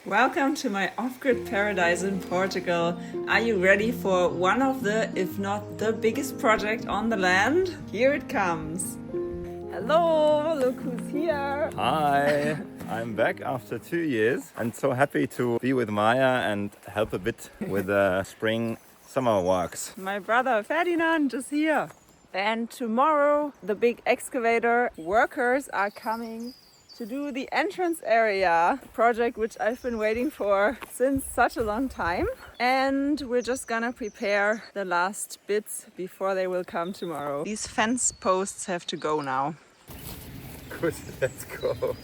Welcome to my off-grid paradise in Portugal. Are you ready for one of the, if not the biggest project on the land? Here it comes. Hello, look who's here. Hi, I'm back after 2 years and so happy to be with Maya and help a bit with the spring summer works. My brother Ferdinand is here. And tomorrow the big excavator workers are coming to do the entrance area project, which I've been waiting for since such a long time. And we're just gonna prepare the last bits before they will come tomorrow. These fence posts have to go now. Good, let's go.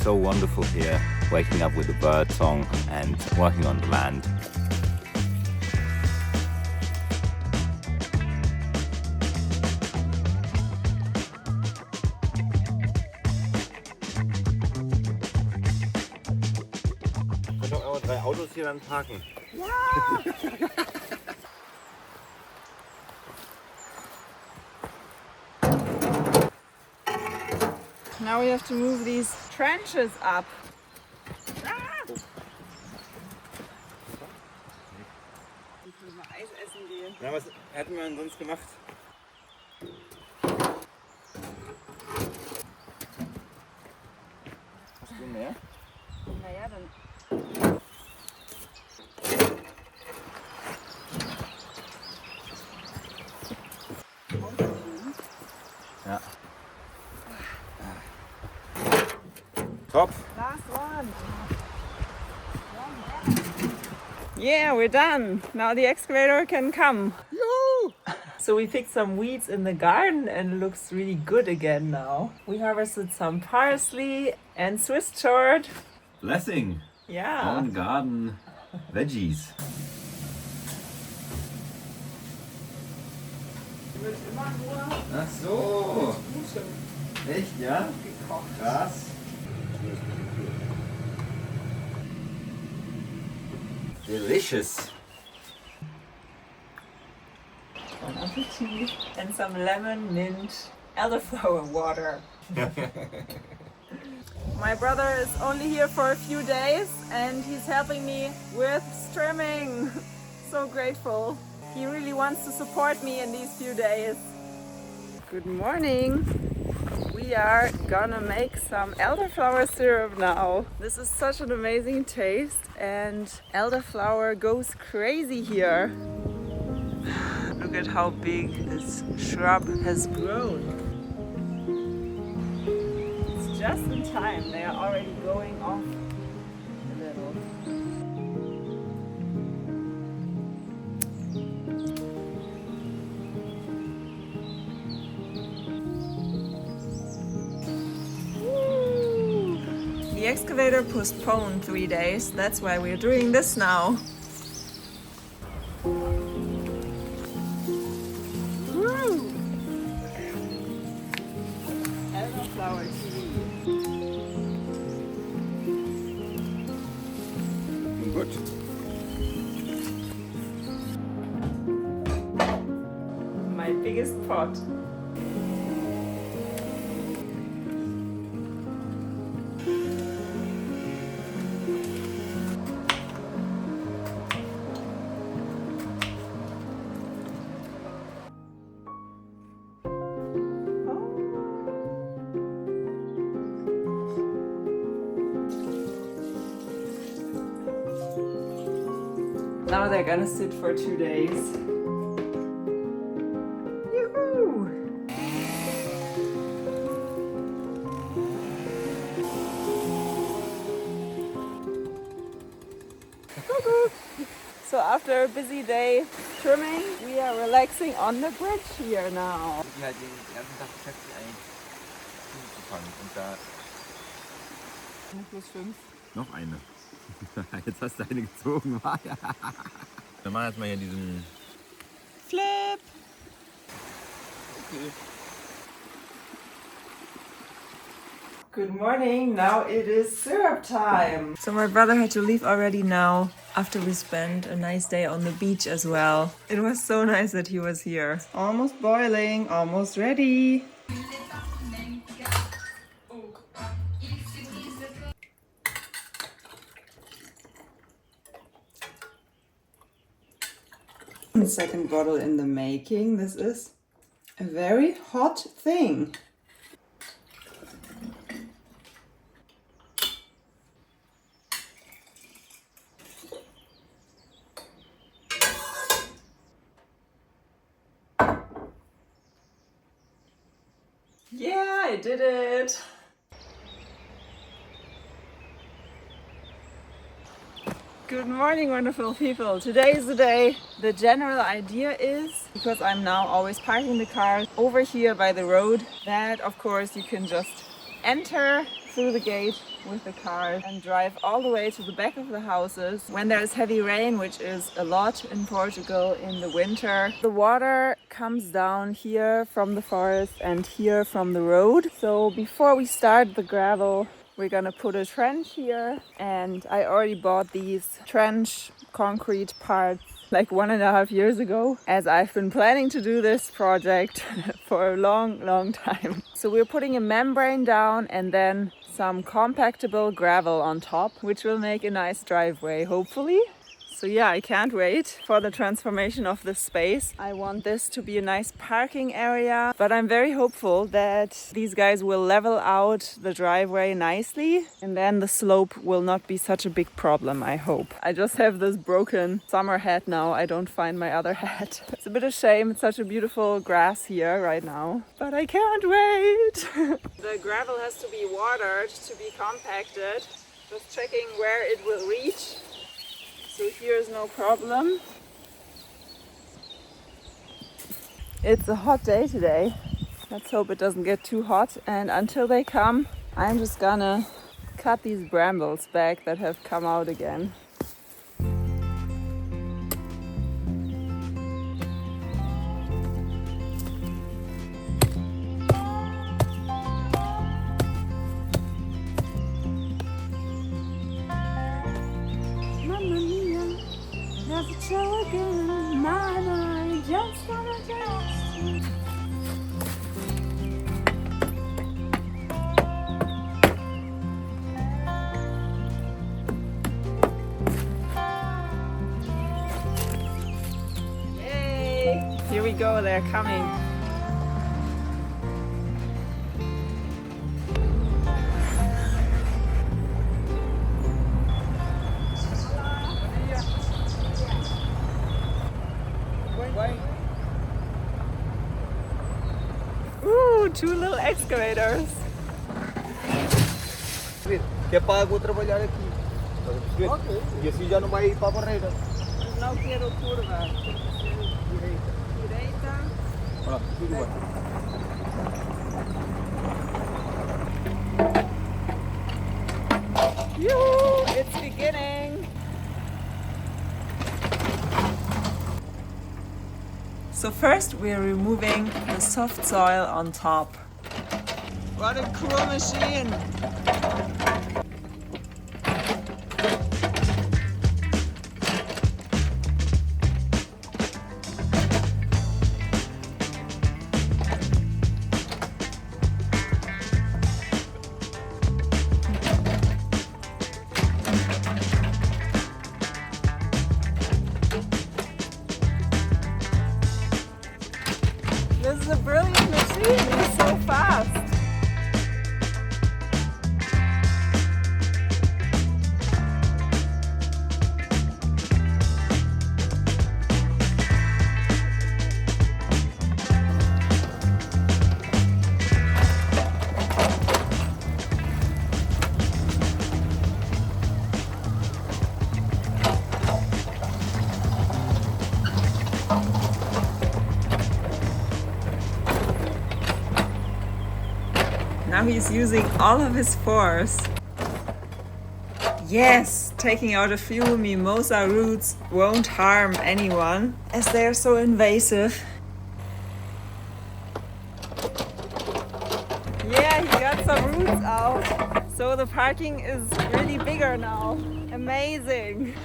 So wonderful here, waking up with a bird song and working on the land. Ich kann doch einmal 3 Autos hier dann parken. Now we have to move these trenches up. Ich will mal Eis essen gehen. Na, was hätten wir denn sonst gemacht? Hast du mehr? Naja, dann. Ja. Top. Last one. Yeah, we're done. Now the excavator can come. Yoo! So we picked some weeds in the garden and it looks really good again now. We harvested some parsley and Swiss chard. Blessing. Yeah. Own garden veggies. Wird immer nur Ach so. Echt, ja? gekocht. Krass. Delicious. Bon appetit. And some lemon, mint, elderflower water. My brother is only here for a few days and he's helping me with trimming. So grateful. He really wants to support me in these few days. Good morning. We are gonna make some elderflower syrup now. This is such an amazing taste and elderflower goes crazy here. Look at how big this shrub has grown. It's just in time. They are already going off a little. Woo! The excavator postponed 3 days. That's why we're doing this now. Elderflower TV. Good. My biggest pot. Now they're gonna sit for 2 days. Yoo-hoo! So after a busy day trimming, we are relaxing on the bridge here now. Die halt den ganzen Tag beschäftigt eigentlich zuzufangen und da 5+5. noch eine. Jetzt hast du eine gezogen. Wir machen jetzt mal hier diesen Flip! Okay. Good morning, now it is syrup time. So my brother had to leave already now after we spent a nice day on the beach as well. It was so nice that he was here. Almost boiling, almost ready. Second bottle in the making. This is a very hot thing. Yeah, I did it! Good morning, wonderful people. Today is the day. The general idea is, because I'm now always parking the car over here by the road, that of course you can just enter through the gate with the car and drive all the way to the back of the houses when there's heavy rain, which is a lot in Portugal in the winter. The water comes down here from the forest and here from the road. So before we start the gravel, we're gonna put a trench here, and I already bought these trench concrete parts like 1.5 years ago, as I've been planning to do this project for a long time. So we're putting a membrane down and then some compactable gravel on top, which will make a nice driveway, hopefully. So yeah, I can't wait for the transformation of this space. I want this to be a nice parking area, but I'm very hopeful that these guys will level out the driveway nicely, and then the slope will not be such a big problem, I hope. I just have this broken summer hat now. I don't find my other hat. It's a bit of shame. It's such a beautiful grass here right now, but I can't wait. The gravel has to be watered to be compacted. Just checking where it will reach. So here is no problem. It's a hot day today. Let's hope it doesn't get too hot. And until they come, I'm just gonna cut these brambles back that have come out again. Mamma mia, there's a chill again in my mind, just wanna dance. Yay! Here we go, they're coming. Ooh, 2 little excavators. Que é para eu trabalhar aqui. Ok. E assim já não vai ir para a barreira. Não quero curva. Direita. Direita. Ah, tudo bem. Yoo, it's beginning. So first we're removing the soft soil on top. What a cool machine! This is a brilliant machine, it's so fast. Now he's using all of his force. Yes, taking out a few mimosa roots won't harm anyone, as they are so invasive. Yeah, he got some roots out. So the parking is really bigger now. Amazing.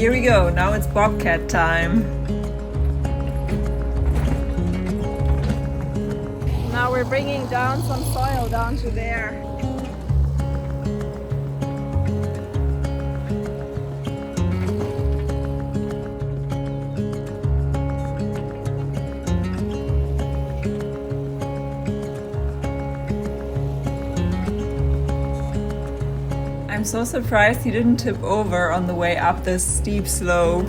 Here we go, now it's bobcat time. Now we're bringing down some soil down to there. I'm so surprised he didn't tip over on the way up this steep slope.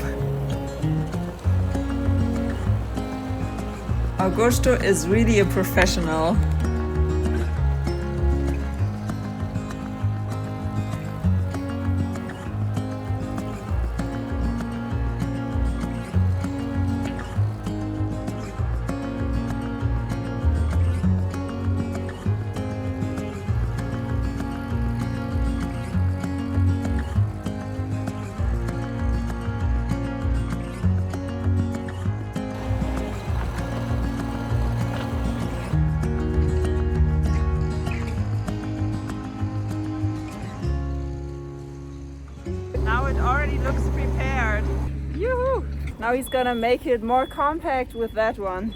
Augusto is really a professional. Now it already looks prepared. Yoo-hoo! Now he's gonna make it more compact with that one.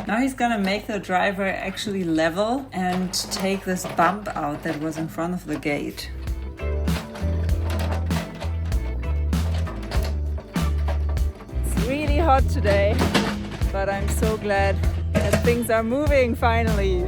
Now he's gonna make the driveway actually level and take this bump out that was in front of the gate. Really hot today, but I'm so glad that things are moving finally.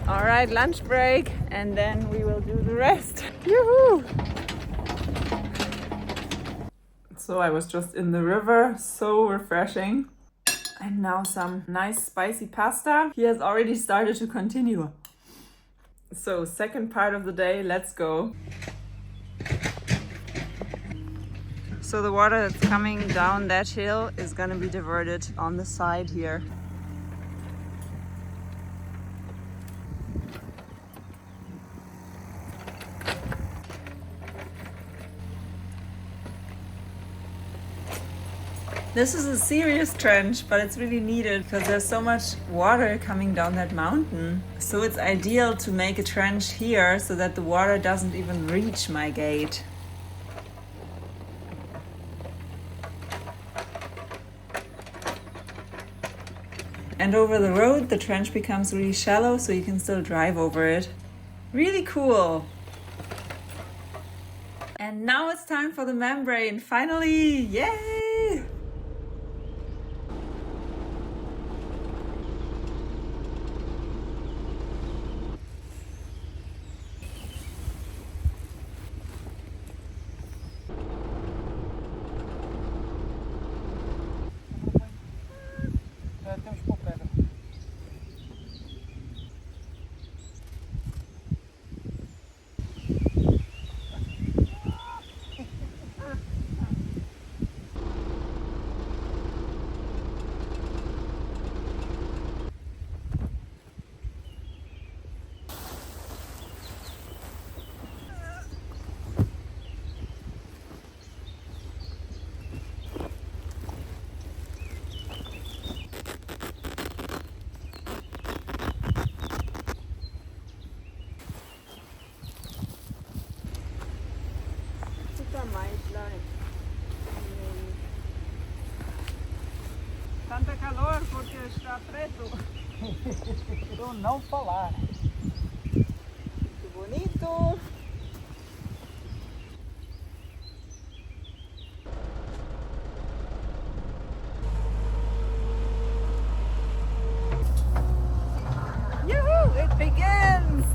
All right, lunch break, and then we will do the rest. Yoo-hoo! So I was just in the river, so refreshing. And now some nice spicy pasta. He has already started to continue. So second part of the day, let's go. So the water that's coming down that hill is gonna be diverted on the side here. This is a serious trench, but it's really needed because there's so much water coming down that mountain. So it's ideal to make a trench here so that the water doesn't even reach my gate. And over the road, the trench becomes really shallow, so you can still drive over it. Really cool. And now it's time for the membrane, finally! Yay! está preto. Então não falar. Que bonito. Yoo-hoo! It begins!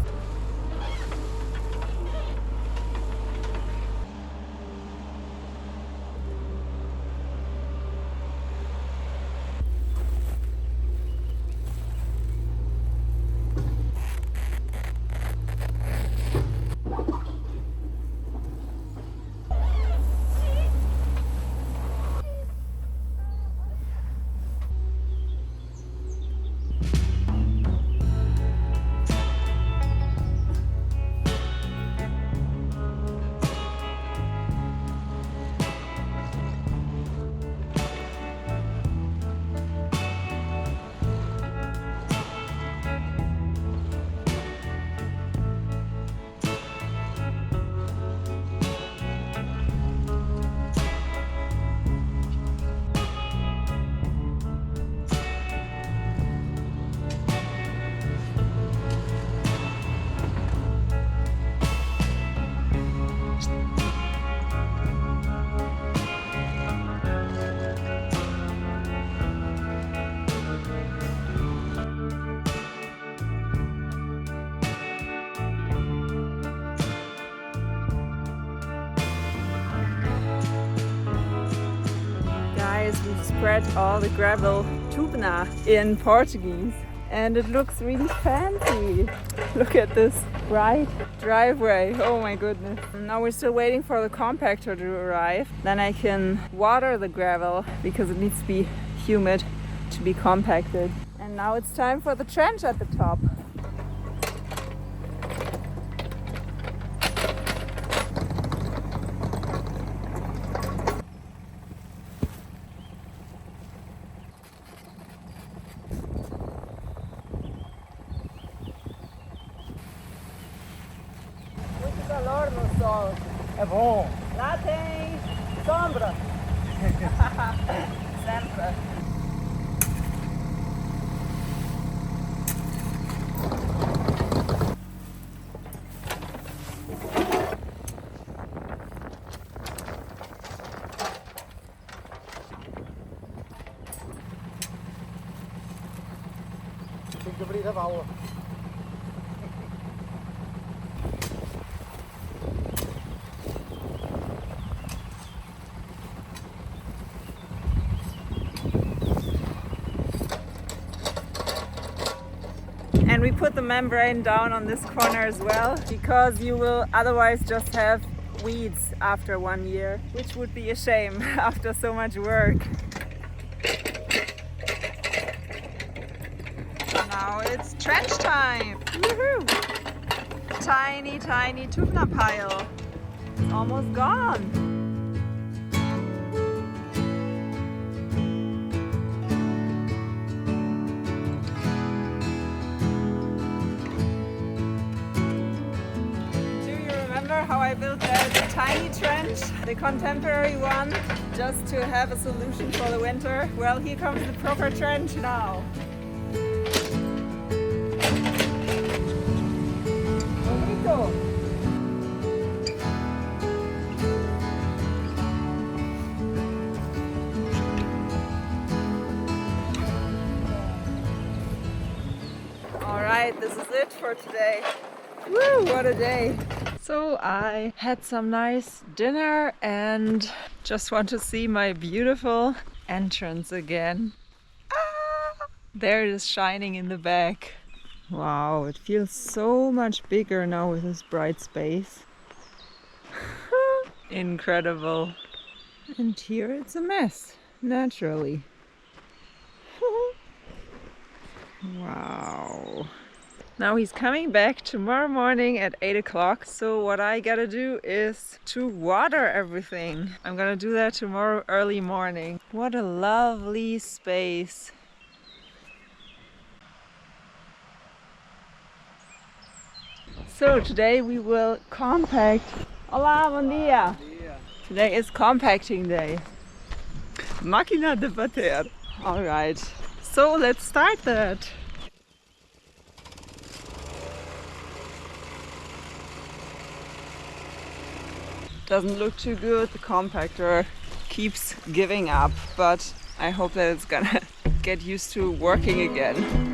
We've spread all the gravel tubna in Portuguese and it looks really fancy. Look at this bright driveway. Oh my goodness. Now we're still waiting for the compactor to arrive. Then I can water the gravel because it needs to be humid to be compacted. And now it's time for the trench at the top. Calor no sol. É bom. Lá tem sombra. Sempre. Tem que abrir a válvula. And we put the membrane down on this corner as well because you will otherwise just have weeds after 1 year, which would be a shame after so much work. Now it's trench time! Woohoo! Tiny, tiny tubna pile. It's almost gone. How I built that tiny trench, the contemporary one, just to have a solution for the winter? Well, here comes the proper trench now. Bonito. All right, this is it for today. Woo, what a day. So I had some nice dinner and just want to see my beautiful entrance again. Ah, there it is shining in the back. Wow, it feels so much bigger now with this bright space. Incredible. And here it's a mess, naturally. Wow. Now he's coming back tomorrow morning at 8 o'clock. So what I gotta do is to water everything. I'm gonna do that tomorrow early morning. What a lovely space. So today we will compact. Olá, bom dia. Today is compacting day. Máquina de bater. All right. So let's start that. Doesn't look too good. The compactor keeps giving up, but I hope that it's gonna get used to working again.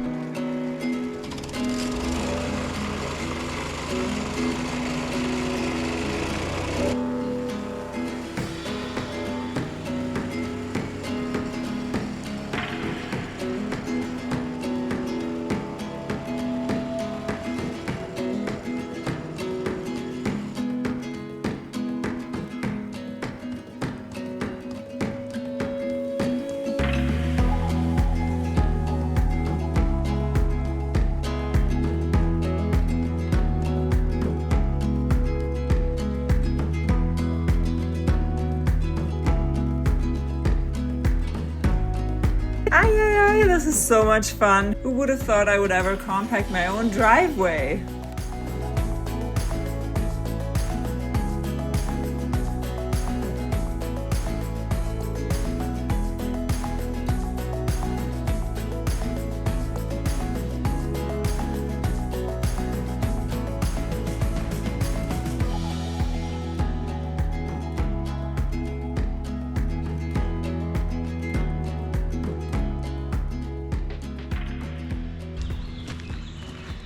Ay, this is so much fun. Who would have thought I would ever compact my own driveway?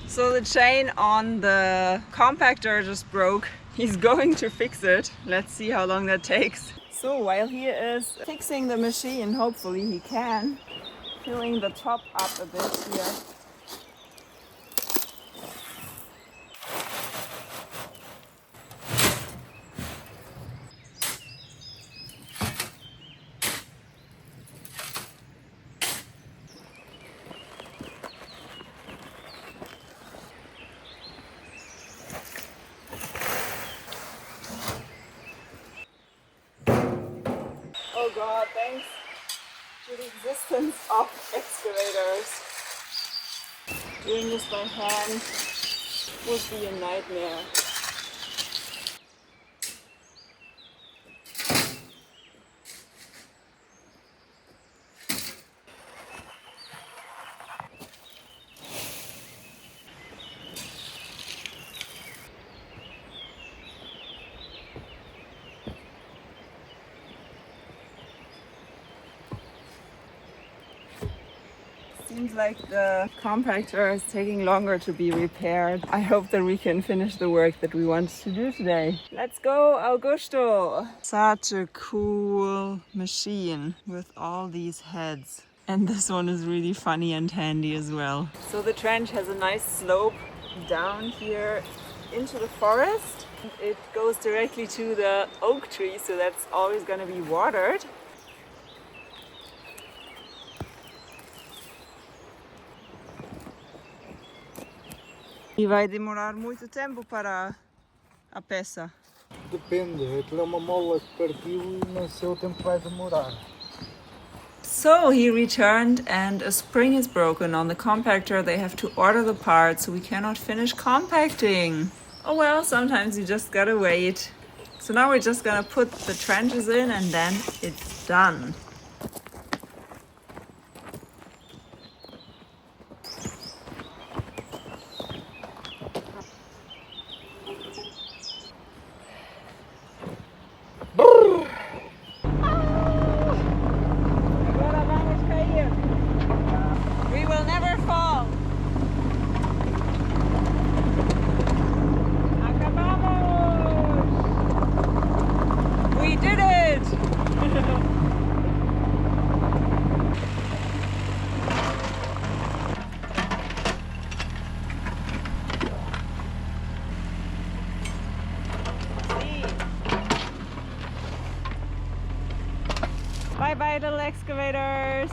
So the chain on the compactor just broke. He's going to fix it. Let's see how long that takes. So while he is fixing the machine, hopefully he can, filling the top up a bit here. Oh God, thanks to the existence of excavators. Doing this by hand would be a nightmare. Seems like the compactor is taking longer to be repaired. I hope that we can finish the work that we want to do today. Let's go, Augusto! Such a cool machine with all these heads. And this one is really funny and handy as well. So the trench has a nice slope down here into the forest. It goes directly to the oak tree, so that's always going to be watered. E vai demorar muito tempo para a peça. Depende, aquilo é uma mola que partiu e não sei o tempo que vai demorar. So he returned and a spring is broken on the compactor. They have to order the parts, so we cannot finish compacting. Oh well, sometimes you just gotta wait. So now we're just gonna put the trenches in and then it's done. We will never fall. Acabamos! We did it! Bye bye, little excavators!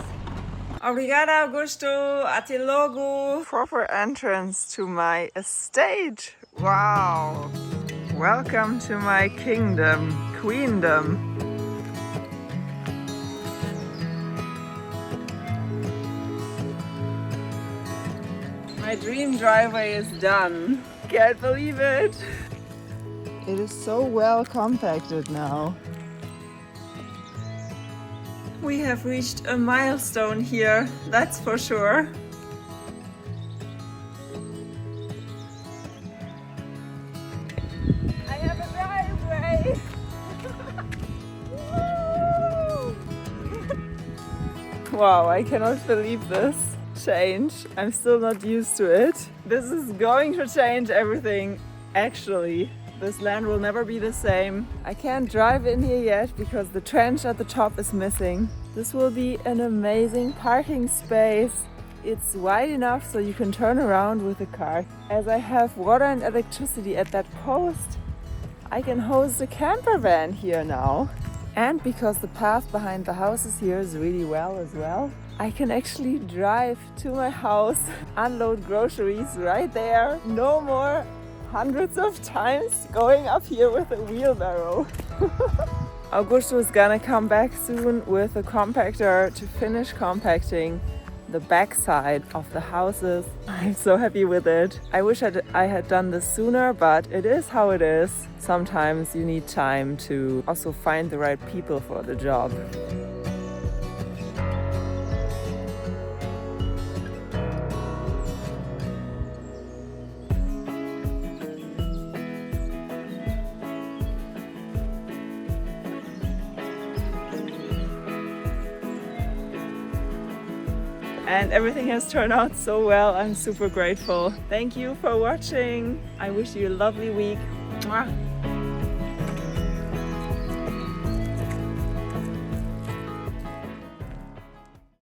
Obrigada, Augusto. Até logo. Proper entrance to my estate. Wow. Welcome to my kingdom, queendom. My dream driveway is done. Can't believe it. It is so well compacted now. We have reached a milestone here, that's for sure. I have a driveway! Wow, I cannot believe this change. I'm still not used to it. This is going to change everything, actually. This land will never be the same. I can't drive in here yet because the trench at the top is missing. This will be an amazing parking space. It's wide enough so you can turn around with the car. As I have water and electricity at that post, I can host a camper van here now. And because the path behind the houses here is really well as well, I can actually drive to my house, unload groceries right there. No more hundreds of times going up here with a wheelbarrow. Augusto is gonna come back soon with a compactor to finish compacting the backside of the houses. I'm so happy with it. I wish I had done this sooner, but it is how it is. Sometimes you need time to also find the right people for the job. And everything has turned out so well. I'm super grateful. Thank you for watching. I wish you a lovely week. Mwah.